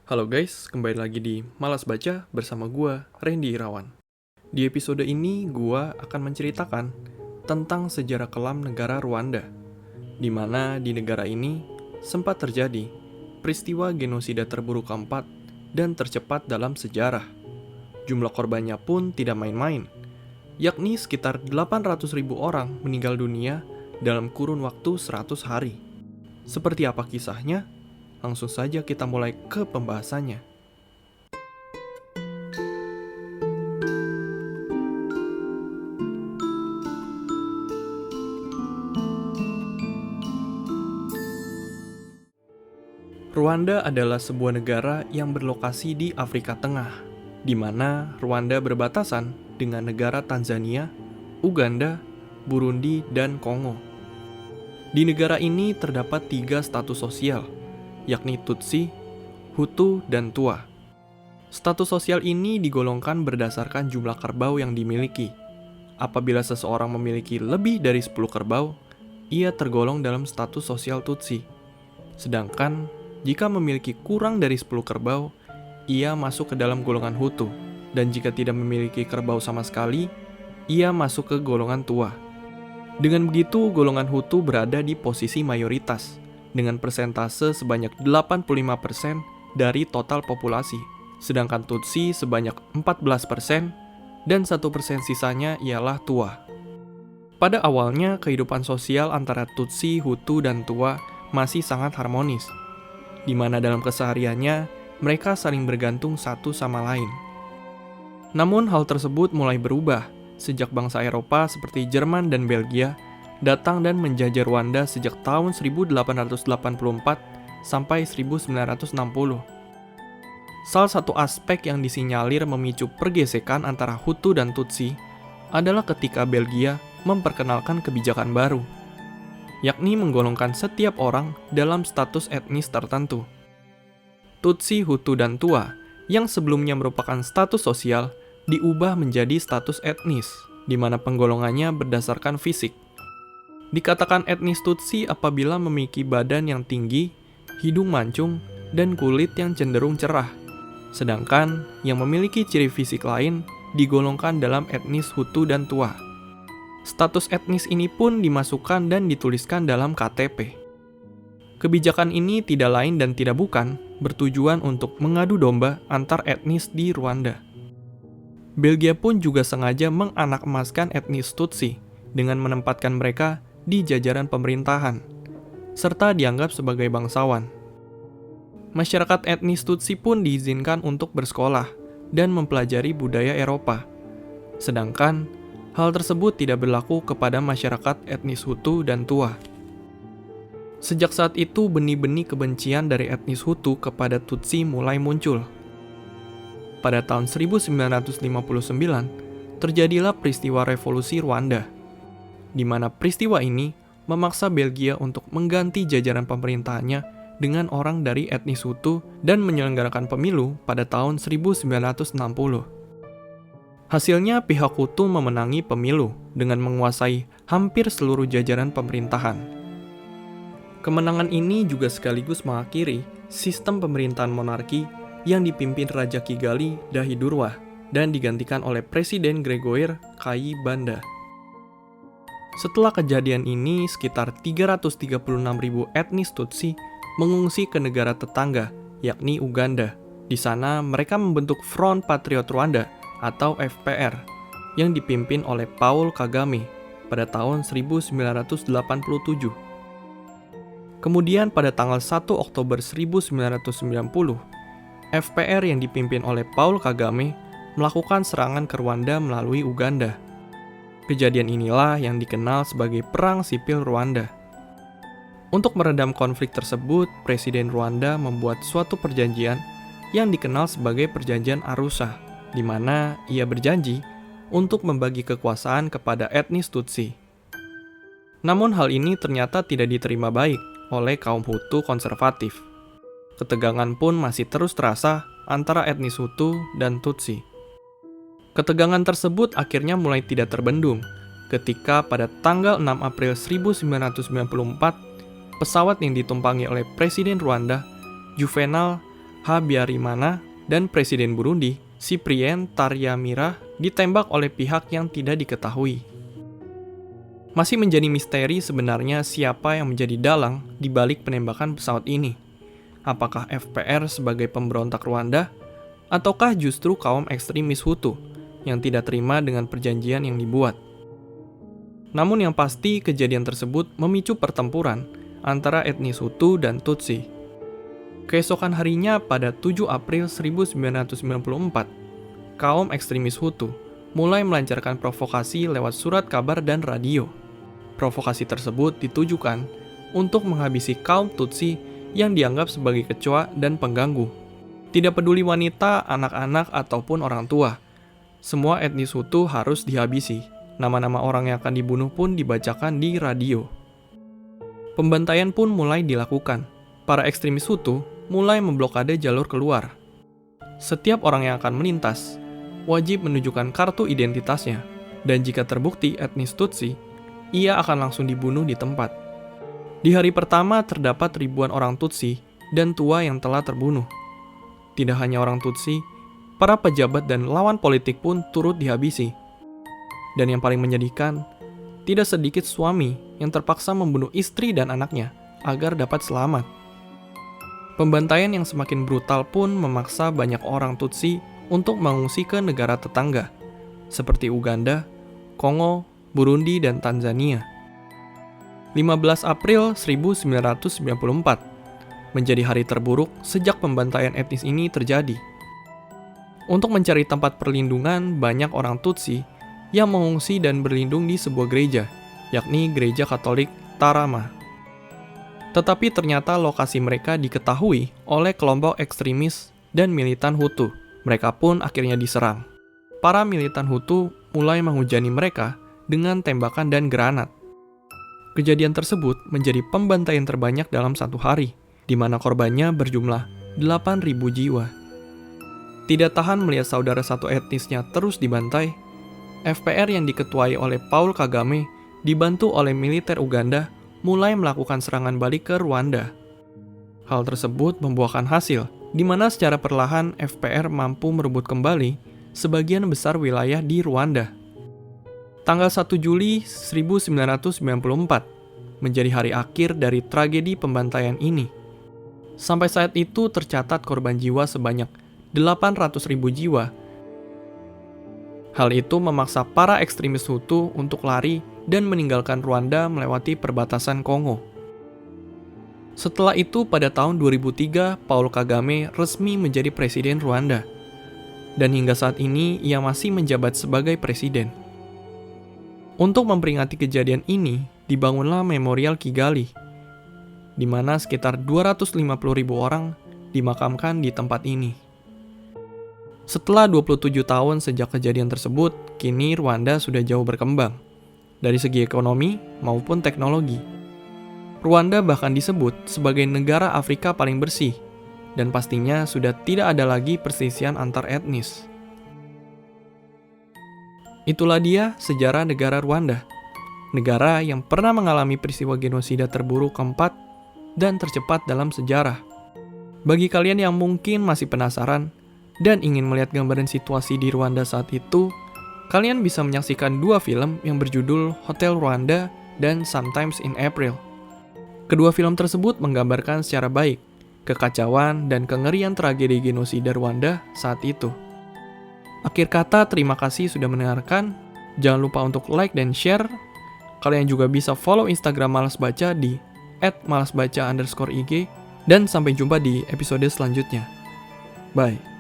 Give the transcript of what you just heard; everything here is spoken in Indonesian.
Halo guys, kembali lagi di Malas Baca bersama gua, Randy Irawan. Di episode ini, gua akan menceritakan tentang sejarah kelam negara Rwanda, di mana di negara ini sempat terjadi peristiwa genosida terburuk keempat dan tercepat dalam sejarah. Jumlah korbannya pun tidak main-main, yakni sekitar 800.000 orang meninggal dunia dalam kurun waktu 100 hari. Seperti apa kisahnya? Langsung saja kita mulai ke pembahasannya. Rwanda adalah sebuah negara yang berlokasi di Afrika Tengah, di mana Rwanda berbatasan dengan negara Tanzania, Uganda, Burundi, dan Kongo. Di negara ini terdapat 3 status sosial, yakni Tutsi, Hutu, dan Tua. Status sosial ini digolongkan berdasarkan jumlah kerbau yang dimiliki. Apabila seseorang memiliki lebih dari 10 kerbau, ia tergolong dalam status sosial Tutsi. Sedangkan, jika memiliki kurang dari 10 kerbau, ia masuk ke dalam golongan Hutu. Dan jika tidak memiliki kerbau sama sekali, ia masuk ke golongan Tua. Dengan begitu, golongan Hutu berada di posisi mayoritas, dengan persentase sebanyak 85% dari total populasi, sedangkan Tutsi sebanyak 14% dan 1% sisanya ialah Tua. Pada awalnya, kehidupan sosial antara Tutsi, Hutu, dan Tua masih sangat harmonis, di mana dalam kesehariannya mereka saling bergantung satu sama lain. Namun hal tersebut mulai berubah sejak bangsa Eropa seperti Jerman dan Belgia datang dan menjajah Rwanda sejak tahun 1884 sampai 1960. Salah satu aspek yang disinyalir memicu pergesekan antara Hutu dan Tutsi adalah ketika Belgia memperkenalkan kebijakan baru, yakni menggolongkan setiap orang dalam status etnis tertentu. Tutsi, Hutu, dan Tua yang sebelumnya merupakan status sosial diubah menjadi status etnis, di mana penggolongannya berdasarkan fisik. Dikatakan etnis Tutsi apabila memiliki badan yang tinggi, hidung mancung, dan kulit yang cenderung cerah. Sedangkan yang memiliki ciri fisik lain digolongkan dalam etnis Hutu dan Tua. Status etnis ini pun dimasukkan dan dituliskan dalam KTP. Kebijakan ini tidak lain dan tidak bukan bertujuan untuk mengadu domba antar etnis di Rwanda. Belgia pun juga sengaja menganak-emaskan etnis Tutsi dengan menempatkan mereka di jajaran pemerintahan, serta dianggap sebagai bangsawan. Masyarakat etnis Tutsi pun diizinkan untuk bersekolah dan mempelajari budaya Eropa. Sedangkan, hal tersebut tidak berlaku kepada masyarakat etnis Hutu dan Tua. Sejak saat itu, benih-benih kebencian dari etnis Hutu kepada Tutsi mulai muncul. Pada tahun 1959, terjadilah peristiwa revolusi Rwanda, di mana peristiwa ini memaksa Belgia untuk mengganti jajaran pemerintahannya dengan orang dari etnis Hutu dan menyelenggarakan pemilu pada tahun 1960. Hasilnya pihak Hutu memenangi pemilu dengan menguasai hampir seluruh jajaran pemerintahan. Kemenangan ini juga sekaligus mengakhiri sistem pemerintahan monarki yang dipimpin Raja Kigali Dahidurwa dan digantikan oleh Presiden Grégoire Kayibanda. Setelah kejadian ini, sekitar 336.000 etnis Tutsi mengungsi ke negara tetangga, yakni Uganda. Di sana, mereka membentuk Front Patriot Rwanda atau FPR, yang dipimpin oleh Paul Kagame pada tahun 1987. Kemudian pada tanggal 1 Oktober 1990, FPR yang dipimpin oleh Paul Kagame melakukan serangan ke Rwanda melalui Uganda. Kejadian inilah yang dikenal sebagai Perang Sipil Rwanda. Untuk meredam konflik tersebut, Presiden Rwanda membuat suatu perjanjian yang dikenal sebagai Perjanjian Arusha, di mana ia berjanji untuk membagi kekuasaan kepada etnis Tutsi. Namun hal ini ternyata tidak diterima baik oleh kaum Hutu konservatif. Ketegangan pun masih terus terasa antara etnis Hutu dan Tutsi. Ketegangan tersebut akhirnya mulai tidak terbendung ketika pada tanggal 6 April 1994, pesawat yang ditumpangi oleh Presiden Rwanda, Juvenal Habyarimana, dan Presiden Burundi, Cyprien Taryamira, ditembak oleh pihak yang tidak diketahui. Masih menjadi misteri sebenarnya siapa yang menjadi dalang di balik penembakan pesawat ini. Apakah FPR sebagai pemberontak Rwanda, ataukah justru kaum ekstremis Hutu yang tidak terima dengan perjanjian yang dibuat? Namun yang pasti kejadian tersebut memicu pertempuran antara etnis Hutu dan Tutsi. Keesokan harinya pada 7 April 1994, kaum ekstremis Hutu mulai melancarkan provokasi lewat surat kabar dan radio. Provokasi tersebut ditujukan untuk menghabisi kaum Tutsi yang dianggap sebagai kecoa dan pengganggu. Tidak peduli wanita, anak-anak, ataupun orang tua, semua etnis Hutu harus dihabisi. Nama-nama orang yang akan dibunuh pun dibacakan di radio. Pembantaian pun mulai dilakukan. Para ekstremis Hutu mulai memblokade jalur keluar. Setiap orang yang akan melintas wajib menunjukkan kartu identitasnya, dan jika terbukti etnis Tutsi, ia akan langsung dibunuh di tempat. Di hari pertama terdapat ribuan orang Tutsi dan tua yang telah terbunuh. Tidak hanya orang Tutsi, para pejabat dan lawan politik pun turut dihabisi. Dan yang paling menyedihkan, tidak sedikit suami yang terpaksa membunuh istri dan anaknya agar dapat selamat. Pembantaian yang semakin brutal pun memaksa banyak orang Tutsi untuk mengungsi ke negara tetangga, seperti Uganda, Kongo, Burundi, dan Tanzania. 15 April 1994 menjadi hari terburuk sejak pembantaian etnis ini terjadi. Untuk mencari tempat perlindungan, banyak orang Tutsi yang mengungsi dan berlindung di sebuah gereja, yakni Gereja Katolik Tarama. Tetapi ternyata lokasi mereka diketahui oleh kelompok ekstremis dan militan Hutu. Mereka pun akhirnya diserang. Para militan Hutu mulai menghujani mereka dengan tembakan dan granat. Kejadian tersebut menjadi pembantaian terbanyak dalam satu hari, di mana korbannya berjumlah 8.000 jiwa. Tidak tahan melihat saudara satu etnisnya terus dibantai, FPR yang diketuai oleh Paul Kagame dibantu oleh militer Uganda mulai melakukan serangan balik ke Rwanda. Hal tersebut membuahkan hasil, di mana secara perlahan FPR mampu merebut kembali sebagian besar wilayah di Rwanda. Tanggal 1 Juli 1994 menjadi hari akhir dari tragedi pembantaian ini. Sampai saat itu tercatat korban jiwa sebanyak 800.000 jiwa. Hal itu memaksa para ekstremis Hutu untuk lari dan meninggalkan Rwanda melewati perbatasan Kongo. Setelah itu pada tahun 2003, Paul Kagame resmi menjadi presiden Rwanda. Dan hingga saat ini ia masih menjabat sebagai presiden. Untuk memperingati kejadian ini, dibangunlah Memorial Kigali, di mana sekitar 250.000 orang dimakamkan di tempat ini. Setelah 27 tahun sejak kejadian tersebut, kini Rwanda sudah jauh berkembang, dari segi ekonomi maupun teknologi. Rwanda bahkan disebut sebagai negara Afrika paling bersih, dan pastinya sudah tidak ada lagi perselisihan antar etnis. Itulah dia sejarah negara Rwanda, negara yang pernah mengalami peristiwa genosida terburuk keempat dan tercepat dalam sejarah. Bagi kalian yang mungkin masih penasaran dan ingin melihat gambaran situasi di Rwanda saat itu, kalian bisa menyaksikan dua film yang berjudul Hotel Rwanda dan Sometimes in April. Kedua film tersebut menggambarkan secara baik kekacauan dan kengerian tragedi genosida Rwanda saat itu. Akhir kata, terima kasih sudah mendengarkan. Jangan lupa untuk like dan share. Kalian juga bisa follow Instagram Malas Baca di @malasbaca_ig. Dan sampai jumpa di episode selanjutnya. Bye.